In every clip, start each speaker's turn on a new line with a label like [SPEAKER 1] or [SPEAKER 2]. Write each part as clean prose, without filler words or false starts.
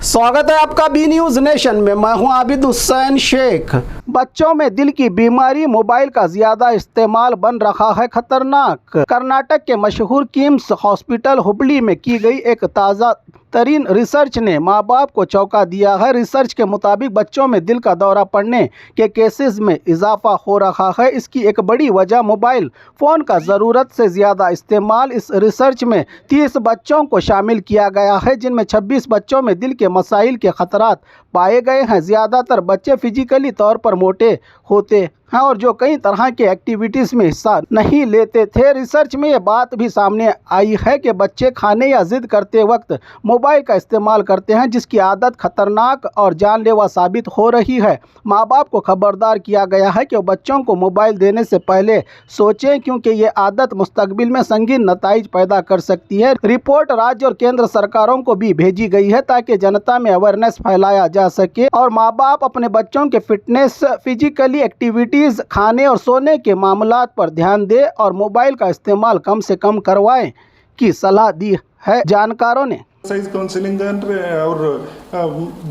[SPEAKER 1] स्वागत है आपका बी न्यूज नेशन में। मैं हूं आबिद हुसैन शेख। बच्चों में दिल की बीमारी मोबाइल का ज्यादा इस्तेमाल बन रहा है खतरनाक। कर्नाटक के मशहूर किम्स हॉस्पिटल हुबली में की गई एक ताज़ा तरीन रिसर्च ने माँ बाप को चौंका दिया है। रिसर्च के मुताबिक बच्चों में दिल का दौरा पड़ने के केसेस में इजाफा हो रहा है। इसकी एक बड़ी वजह मोबाइल फ़ोन का ज़रूरत से ज़्यादा इस्तेमाल। इस रिसर्च में 30 बच्चों को शामिल किया गया है, जिनमें 26 बच्चों में दिल के मसाइल के खतरात पाए गए हैं। ज़्यादातर बच्चे फिजिकली तौर पर मोटे होते हैं और जो कई तरह के एक्टिविटीज़ में हिस्सा नहीं लेते थे। रिसर्च में ये बात भी सामने आई है कि बच्चे खाने या ज़िद करते वक्त मोबाइल का इस्तेमाल करते हैं, जिसकी आदत खतरनाक और जानलेवा साबित हो रही है। माँ बाप को खबरदार किया गया है कि वो बच्चों को मोबाइल देने से पहले सोचें, क्योंकि ये आदत मुस्तकबिल में संगीन नताइज पैदा कर सकती है। रिपोर्ट राज्य और केंद्र सरकारों को भी भेजी गई है ताकि जनता में अवेयरनेस फैलाया जा सके और माँ बाप अपने बच्चों के फिटनेस, फिजिकली एक्टिविटीज़, खाने और सोने के मामलात पर ध्यान दें और मोबाइल का इस्तेमाल कम से कम करवाएं की सलाह दी है जानकारों ने।
[SPEAKER 2] एक्सरसೈಸ್ ಕೌನ್ಸಿಲಿಂಗ್ ಅಂದರೆ ಅವರು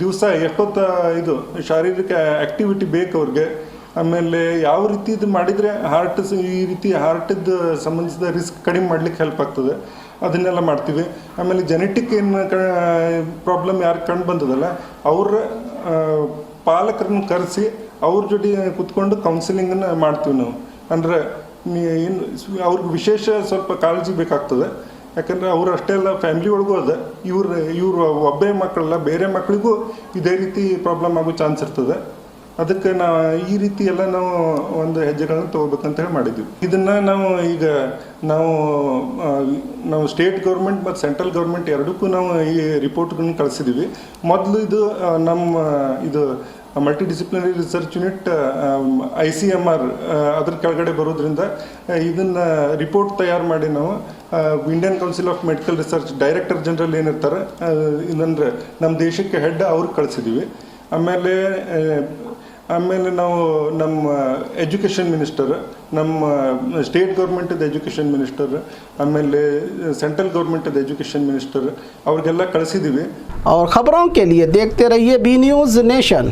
[SPEAKER 2] ದಿವಸ ಎಷ್ಟೊತ್ತು ಇದು ಶಾರೀರಿಕ ಆ್ಯಕ್ಟಿವಿಟಿ ಬೇಕು ಅವ್ರಿಗೆ. ಆಮೇಲೆ ಯಾವ ರೀತಿ ಇದು ಮಾಡಿದರೆ ಈ ರೀತಿ ಹಾರ್ಟಿದ್ದು ಸಂಬಂಧಿಸಿದ ರಿಸ್ಕ್ ಕಡಿಮೆ ಮಾಡಲಿಕ್ಕೆ ಹೆಲ್ಪ್ ಆಗ್ತದೆ, ಅದನ್ನೆಲ್ಲ ಮಾಡ್ತೀವಿ. ಆಮೇಲೆ ಜೆನೆಟಿಕ್ ಏನು ಪ್ರಾಬ್ಲಮ್ ಯಾರು ಕಂಡು ಬಂದದಲ್ಲ ಅವ್ರ ಪಾಲಕರನ್ನು ಕರೆಸಿ ಅವ್ರ ಜೊತೆ ಕೂತ್ಕೊಂಡು ಕೌನ್ಸಿಲಿಂಗನ್ನು ಮಾಡ್ತೀವಿ ನಾವು. ಅಂದರೆ ಏನು ಅವ್ರಿಗೆ ವಿಶೇಷ ಸ್ವಲ್ಪ ಕಾಳಜಿ ಬೇಕಾಗ್ತದೆ, ಯಾಕಂದರೆ ಅವರು ಅಷ್ಟೇ ಅಲ್ಲ, ಫ್ಯಾಮಿಲಿ ಒಳಗೂ ಅದ. ಇವರು ಒಬ್ಬೇ ಮಕ್ಕಳಲ್ಲ, ಬೇರೆ ಮಕ್ಕಳಿಗೂ ಇದೇ ರೀತಿ ಪ್ರಾಬ್ಲಮ್ ಆಗೋ ಚಾನ್ಸ್ ಇರ್ತದೆ. ಅದಕ್ಕೆ ಈ ರೀತಿ ಎಲ್ಲ ನಾವು ಒಂದು ಹೆಜ್ಜೆಗಳನ್ನ ತೊಗೋಬೇಕಂತ ಹೇಳಿ ಮಾಡಿದ್ವಿ. ಇದನ್ನು ನಾವು ಸ್ಟೇಟ್ ಗೌರ್ಮೆಂಟ್ ಮತ್ತು ಸೆಂಟ್ರಲ್ ಗೌರ್ಮೆಂಟ್ ಎರಡಕ್ಕೂ ನಾವು ಈ ರಿಪೋರ್ಟ್ಗಳನ್ನ ಕಳಿಸಿದ್ದೀವಿ. ಮೊದಲು ಇದು ಇದು multidisciplinary research unit ICMR ಅದ್ರ ಕೆಳಗಡೆ ಬರೋದ್ರಿಂದ ಇದನ್ನು ರಿಪೋರ್ಟ್ ತಯಾರು ಮಾಡಿ ನಾವು Indian council of medical research director general ಏನಿರ್ತಾರೆ, ಇದಂದರೆ ನಮ್ಮ ದೇಶಕ್ಕೆ ಹೆಡ್ ಅವ್ರಿಗೆ ಕಳಿಸಿದ್ದೀವಿ. ಆಮೇಲೆ ನಾವು ನಮ್ಮ ಎಜುಕೇಷನ್ ಮಿನಿಸ್ಟರ್, ನಮ್ಮ ಸ್ಟೇಟ್ ಗೌರ್ಮೆಂಟದ ಎಜುಕೇಷನ್ ಮಿನಿಸ್ಟರ್, ಆಮೇಲೆ ಸೆಂಟ್ರಲ್ ಗೌರ್ಮೆಂಟದ ಎಜುಕೇಷನ್ ಮಿನಿಸ್ಟರ್ ಅವ್ರಿಗೆಲ್ಲ ಕಳಿಸಿದ್ದೀವಿ.
[SPEAKER 1] और खबरों के लिए देखते रहिए बी न्यूज़ नेशन।